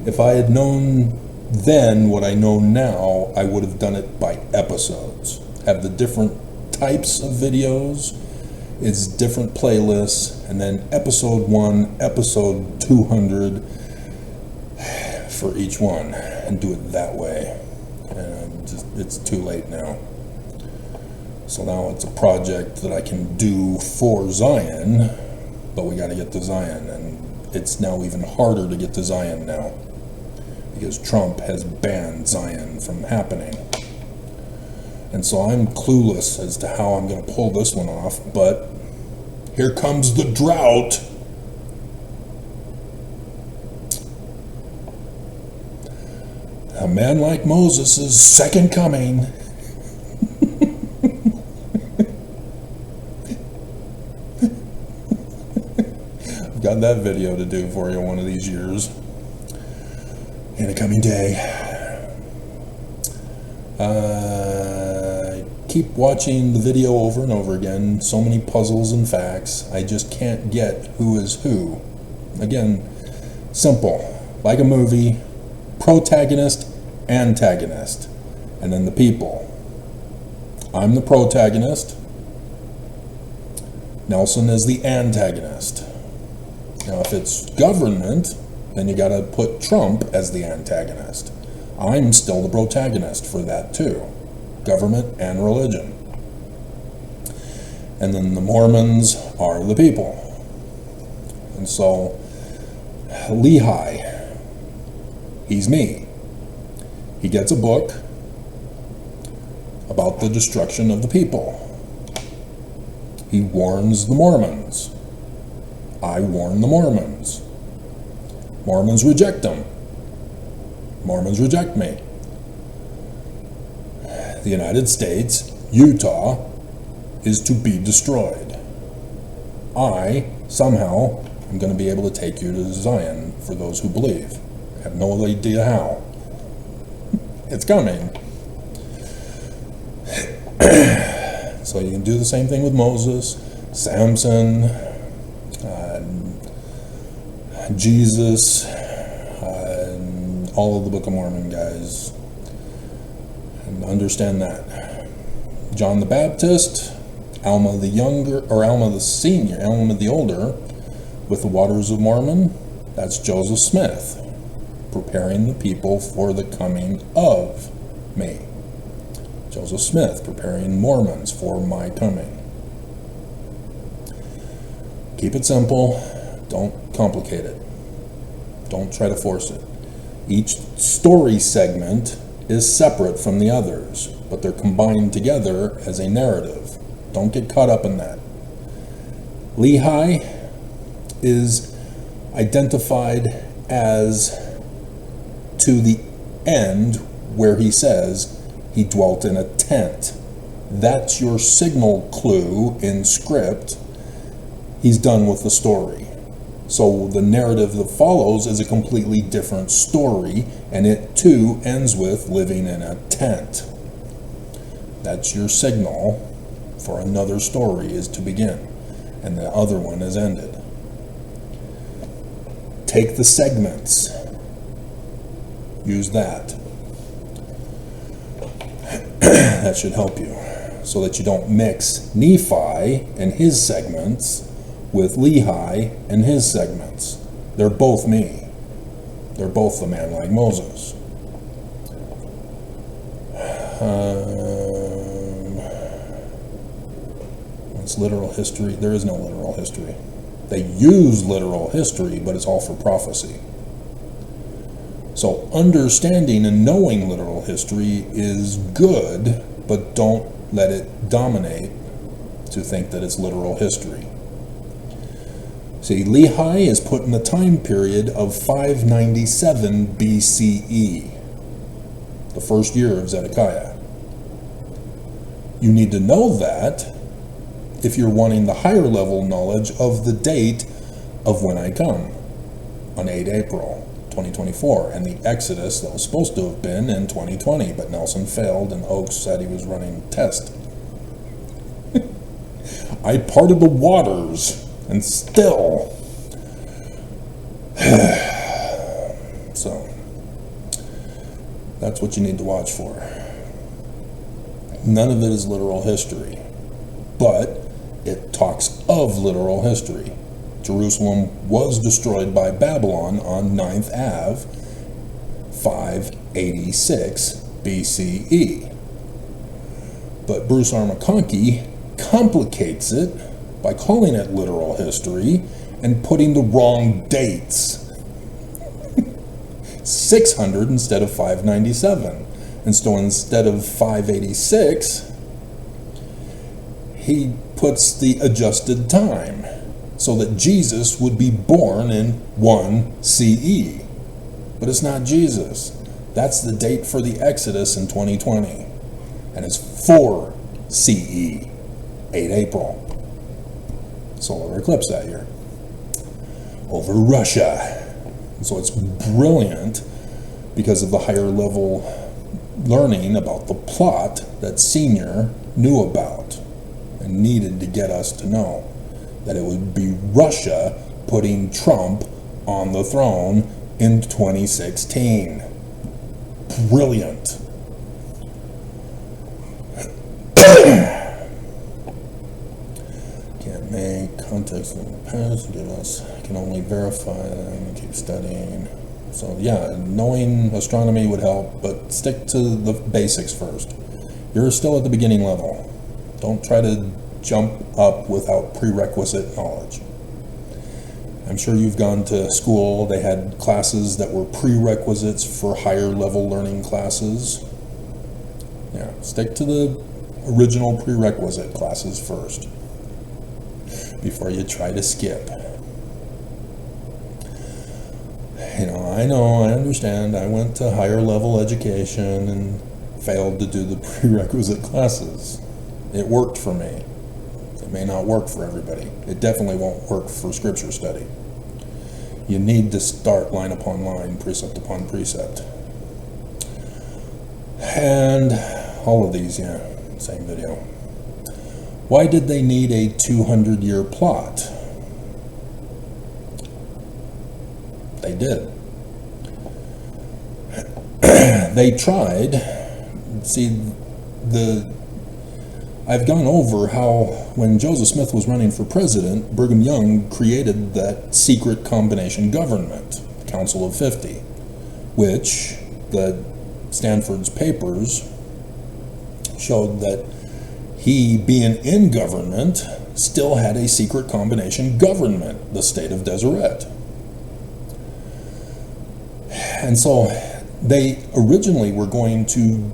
S1: If I had known then what I know now, I would have done it by episodes. Have the different types of videos, it's different playlists, and then episode 1, episode 200 for each one, and do it that way. And it's too late now. So now it's a project that I can do for Zion, but we got to get to Zion, and it's now even harder to get to Zion now because Trump has banned Zion from happening. And so I'm clueless as to how I'm going to pull this one off, but here comes the drought. A man like Moses' second coming. I've got that video to do for you one of these years. In a coming day. Keep watching the video over and over again. So many puzzles and facts. I just can't get who is who. Again, simple. Like a movie. Protagonist, antagonist. And then the people. I'm the protagonist. Nelson is the antagonist. Now, if it's government, then you got to put Trump as the antagonist. I'm still the protagonist for that too. Government and religion. And then the Mormons are the people. And so, Lehi, he's me. He gets a book about the destruction of the people. He warns the Mormons. I warn the Mormons. Mormons reject him. Mormons reject me. The United States, Utah, is to be destroyed. I, somehow, am going to be able to take you to Zion for those who believe. I have no idea how. It's coming. So you can do the same thing with Moses, Samson, Jesus, all of the Book of Mormon guys. And understand that. John the Baptist, Alma the Younger, or Alma the Senior, Alma the Older, with the Waters of Mormon, that's Joseph Smith, preparing the people for the coming of me. Joseph Smith, preparing Mormons for my coming. Keep it simple. Don't complicate it. Don't try to force it. Each story segment is separate from the others, but they're combined together as a narrative. Don't get caught up in that. Lehi is identified as to the end where he says he dwelt in a tent. That's your signal clue in script. He's done with the story. So the narrative that follows is a completely different story, and it too ends with living in a tent. That's your signal for another story is to begin, and the other one is ended. Take the segments. Use that. That should help you, so that you don't mix Nephi and his segments with Lehi and his segments. They're both me. They're both the man like Moses. It's literal history. There is no literal history. They use literal history, but it's all for prophecy. So understanding and knowing literal history is good, but don't let it dominate to think that it's literal history. See, Lehi is put in the time period of 597 BCE, the first year of Zedekiah. You need to know that if you're wanting the higher level knowledge of the date of when I come, on 8 April 2024, and the Exodus that was supposed to have been in 2020, but Nelson failed and Oaks said he was running a test. I parted the waters. And still, so that's what you need to watch for. None of it is literal history, but it talks of literal history. Jerusalem was destroyed by Babylon on 9th Ave, 586 BCE. But Bruce R. McConkie complicates it by calling it literal history and putting the wrong dates. 600 instead of 597. And so instead of 586, he puts the adjusted time so that Jesus would be born in 1 CE. But it's not Jesus. That's the date for the Exodus in 2020. And it's 4 CE, 8 April. Solar eclipse that year over Russia. So it's brilliant because of the higher level learning about the plot that Senior knew about and needed to get us to know that it would be Russia putting Trump on the throne in 2016. Brilliant. Can't make context of the past give us can only verify and keep studying. So yeah, knowing astronomy would help, but stick to the basics first. You're still at the beginning level. Don't try to jump up without prerequisite knowledge. I'm sure you've gone to school, they had classes that were prerequisites for higher level learning classes. Yeah, stick to the original prerequisite classes first before you try to skip. I understand. I went to higher level education and failed to do the prerequisite classes. It worked for me. It may not work for everybody. It definitely won't work for scripture study. You need to start line upon line, precept upon precept. And all of these, same video. Why did they need a 200-year plot? They did. They tried. See, I've gone over how when Joseph Smith was running for president, Brigham Young created that secret combination government, Council of 50, which the Stanford's papers showed that he, being in government, still had a secret combination government, the state of Deseret. And so they originally were going to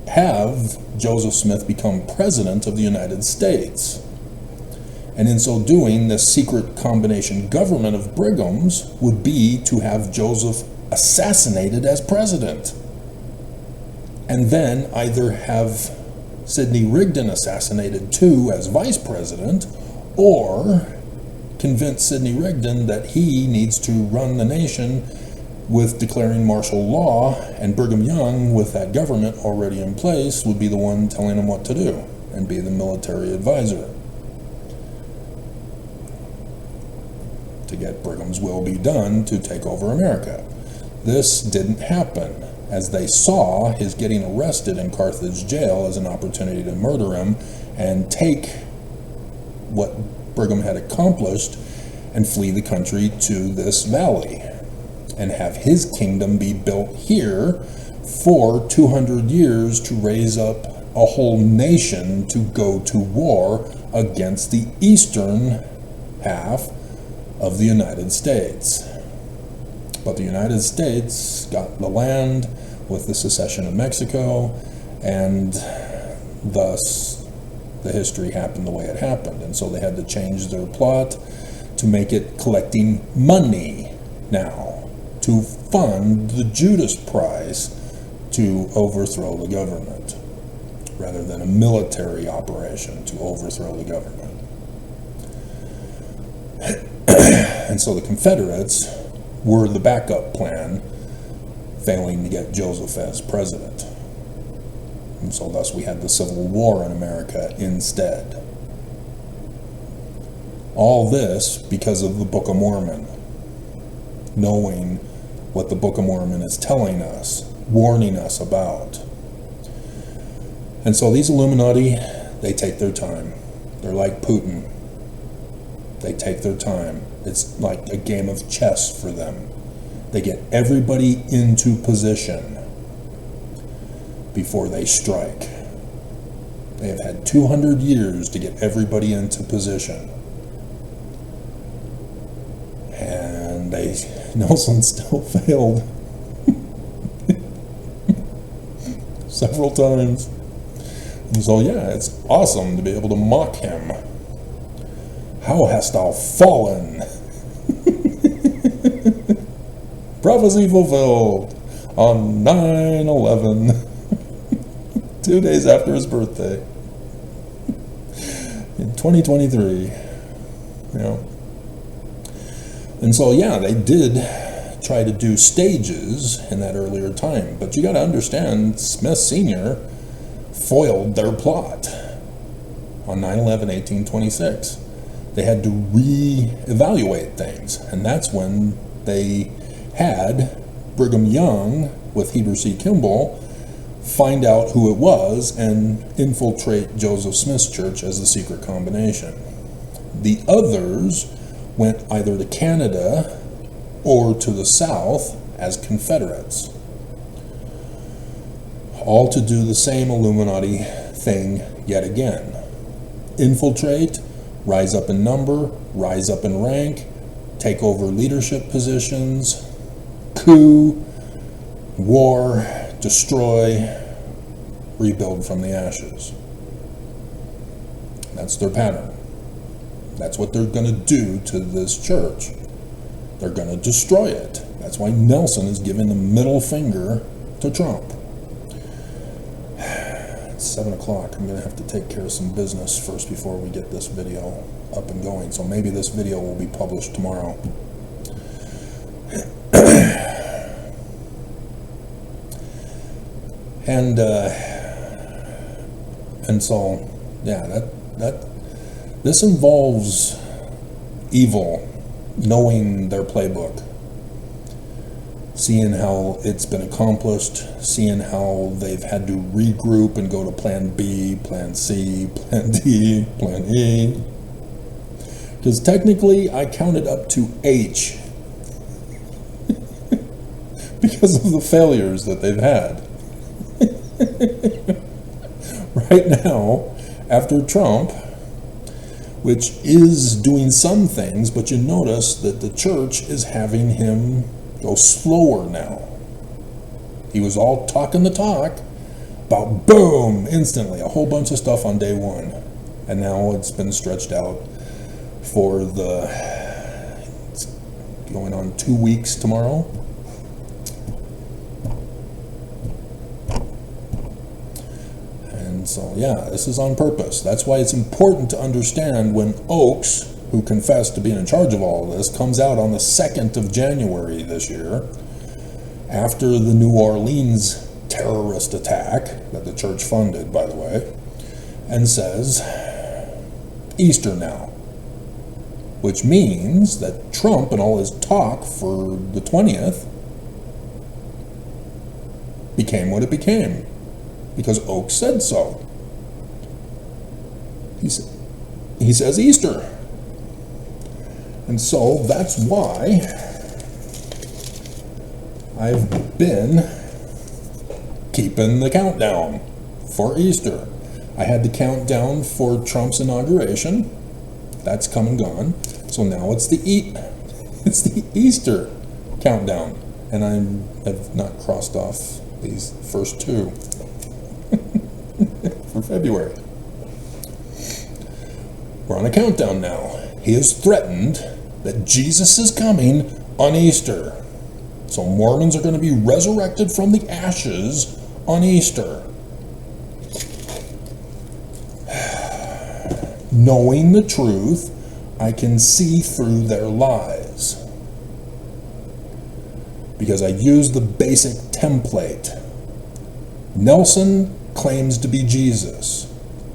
S1: have Joseph Smith become president of the United States. And in so doing, the secret combination government of Brigham's would be to have Joseph assassinated as president. And then either have Sidney Rigdon assassinated too as vice president, or convince Sidney Rigdon that he needs to run the nation with declaring martial law, and Brigham Young, with that government already in place, would be the one telling him what to do and be the military advisor to get Brigham's will be done to take over America. This didn't happen, as they saw his getting arrested in Carthage jail as an opportunity to murder him and take what Brigham had accomplished and flee the country to this valley and have his kingdom be built here for 200 years to raise up a whole nation to go to war against the eastern half of the United States. But the United States got the land with the secession of Mexico, and thus the history happened the way it happened. And so they had to change their plot to make it collecting money now to fund the Judas Prize to overthrow the government, rather than a military operation to overthrow the government. And so the Confederates were the backup plan, failing to get Joseph as president. And so thus we had the Civil War in America instead. All this because of the Book of Mormon, knowing what the Book of Mormon is telling us, warning us about. And so these Illuminati, they take their time. They're like Putin. They take their time. It's like a game of chess for them. They get everybody into position before they strike. They have had 200 years to get everybody into position. And Nelson still failed several times. And so yeah, it's awesome to be able to mock him. How hast thou fallen? Prophecy fulfilled on 9/11, 2 days after his birthday, in 2023. And so yeah, they did try to do stages in that earlier time, but you got to understand, Smith Sr. foiled their plot on 9/11/1826. They had to re-evaluate things, and that's when they had Brigham Young with Heber C. Kimball find out who it was and infiltrate Joseph Smith's church as the secret combination. The others went either to Canada or to the South as Confederates, all to do the same Illuminati thing yet again. Infiltrate, rise up in number, rise up in rank, take over leadership positions, coup, war, destroy, rebuild from the ashes. That's their pattern. That's what they're going to do to this church. They're going to destroy it. That's why Nelson is giving the middle finger to Trump. It's 7 o'clock. I'm going to have to take care of some business first before we get this video up and going. So maybe this video will be published tomorrow. And so, yeah, this involves evil knowing their playbook, seeing how it's been accomplished, seeing how they've had to regroup and go to plan B, plan C, plan D, plan E. Because technically I counted up to H because of the failures that they've had. Right now, after Trump, which is doing some things, but you notice that the church is having him go slower now. He was all talking the talk about boom, instantly, a whole bunch of stuff on day one. And now it's been stretched out for it's going on 2 weeks tomorrow. So yeah, this is on purpose. That's why it's important to understand when Oakes, who confessed to being in charge of all of this, comes out on the 2nd of January this year, after the New Orleans terrorist attack that the church funded, by the way, and says, Easter now. Which means that Trump and all his talk for the 20th became what it became. Because Oakes said so. He says Easter. And so that's why I've been keeping the countdown for Easter. I had the countdown for Trump's inauguration. That's come and gone. So now it's the Easter countdown. And I have not crossed off these first two. For February. We're on a countdown now. He has threatened that Jesus is coming on Easter. So Mormons are going to be resurrected from the ashes on Easter. Knowing the truth, I can see through their lies. Because I use the basic template. Nelson claims to be Jesus.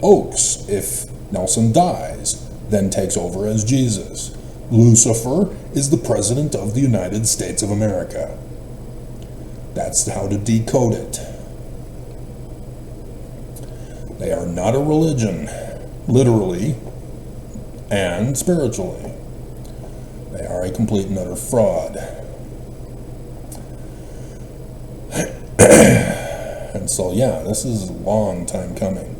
S1: Oakes, if Nelson dies, then takes over as Jesus. Lucifer is the President of the United States of America. That's how to decode it. They are not a religion, literally and spiritually. They are a complete and utter fraud. And so, yeah, this is a long time coming.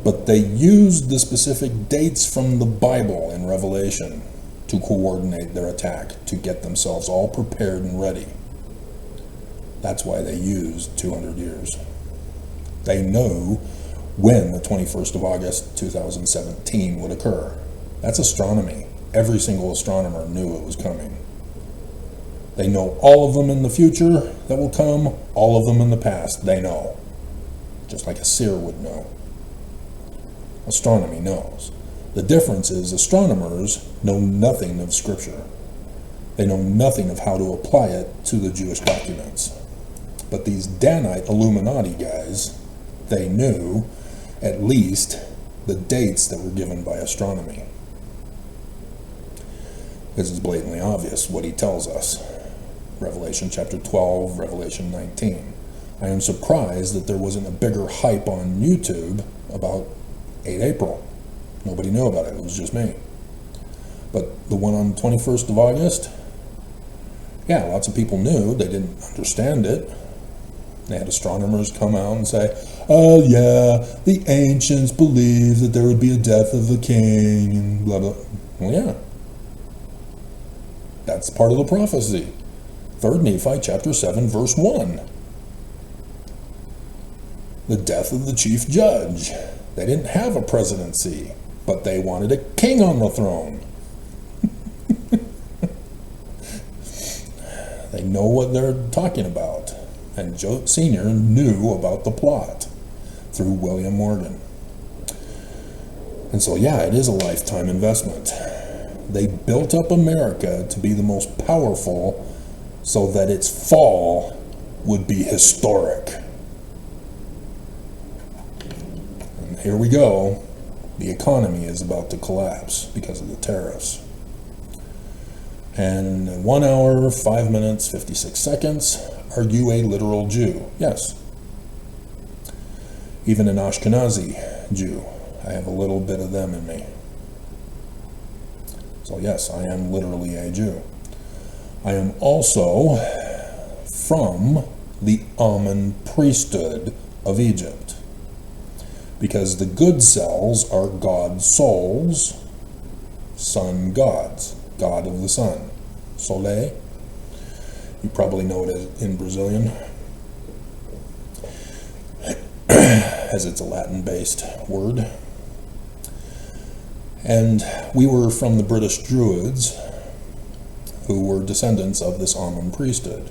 S1: But they used the specific dates from the Bible in Revelation to coordinate their attack, to get themselves all prepared and ready. That's why they used 200 years. They know when the 21st of August 2017 would occur. That's astronomy. Every single astronomer knew it was coming. They know all of them in the future that will come, all of them in the past, they know. Just like a seer would know. Astronomy knows. The difference is astronomers know nothing of Scripture. They know nothing of how to apply it to the Jewish documents. But these Danite Illuminati guys, they knew at least the dates that were given by astronomy. This is blatantly obvious what he tells us. Revelation chapter 12, Revelation 19. I am surprised that there wasn't a bigger hype on YouTube about 8 April. Nobody knew about it. It was just me. But the one on the 21st of August, yeah, lots of people knew. They didn't understand it. They had astronomers come out and say, oh yeah, the ancients believed that there would be a death of the king and blah blah. Well, yeah. That's part of the prophecy. 3rd Nephi chapter 7 verse 1. The death of the chief judge. They didn't have a presidency, but they wanted a king on the throne. They know what they're talking about. And Joe Sr. knew about the plot through William Morgan. And so, yeah, it is a lifetime investment. They built up America to be the most powerful so that its fall would be historic. And here we go. The economy is about to collapse because of the tariffs. And in 1 hour, 5 minutes, 56 seconds, are you a literal Jew? Yes. Even an Ashkenazi Jew. I have a little bit of them in me. So yes, I am literally a Jew. I am also from the Amun priesthood of Egypt. Because the good cells are God's souls, sun gods, God of the sun. Soleil. You probably know it in Brazilian, as it's a Latin-based word. And we were from the British Druids, who were descendants of this Amun priesthood.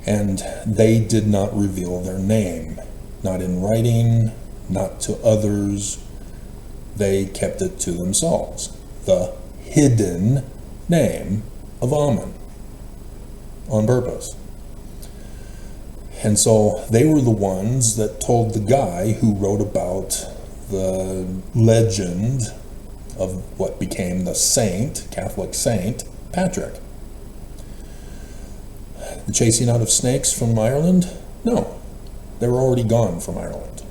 S1: And they did not reveal their name, not in writing, not to others. They kept it to themselves. The hidden name of Amun. On purpose. And so they were the ones that told the guy who wrote about the legend of what became the saint, Catholic saint, Patrick. The chasing out of snakes from Ireland? No. They were already gone from Ireland.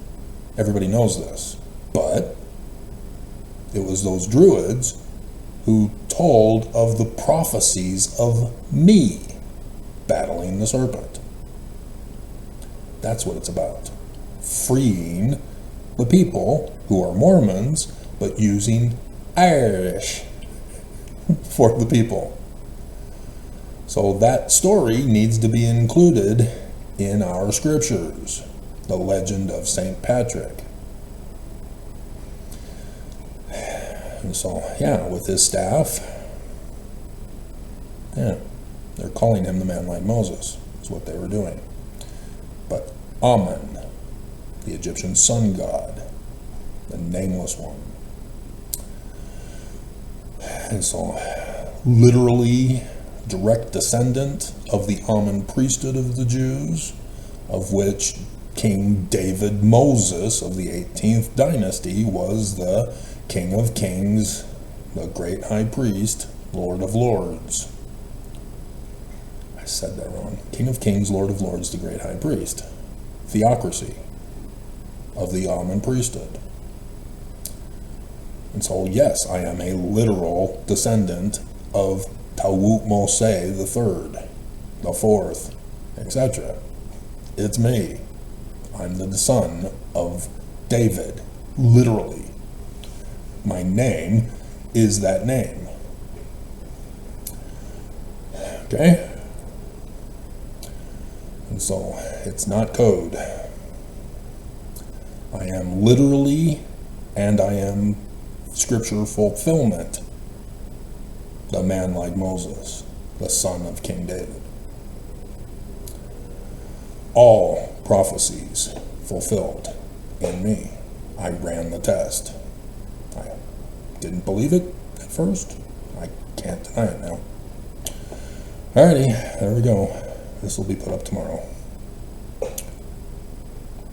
S1: Everybody knows this. But it was those Druids who told of the prophecies of me battling the serpent. That's what it's about. Freeing the people who are Mormons, but using Irish for the people. So that story needs to be included in our scriptures. The legend of St. Patrick. And so, yeah, with his staff, yeah, they're calling him the man like Moses. That's what they were doing. But Amun, the Egyptian sun god, the nameless one. And so, literally direct descendant of the Amun priesthood of the Jews, of which King David Moses of the 18th dynasty was the King of Kings, the great high priest, Lord of Lords. I said that wrong. King of Kings, Lord of Lords, the great high priest. Theocracy of the Amun priesthood. And so, yes, I am a literal descendant of Tawut Mose the third, the fourth, etc. It's me. I'm the son of David, literally. My name is that name. Okay? And so, it's not code. I am literally, and I am scripture fulfillment. The man like Moses, the son of King David. All prophecies fulfilled in me. I ran the test. I didn't believe it at first. I can't deny it now. Alrighty, there we go. This will be put up tomorrow.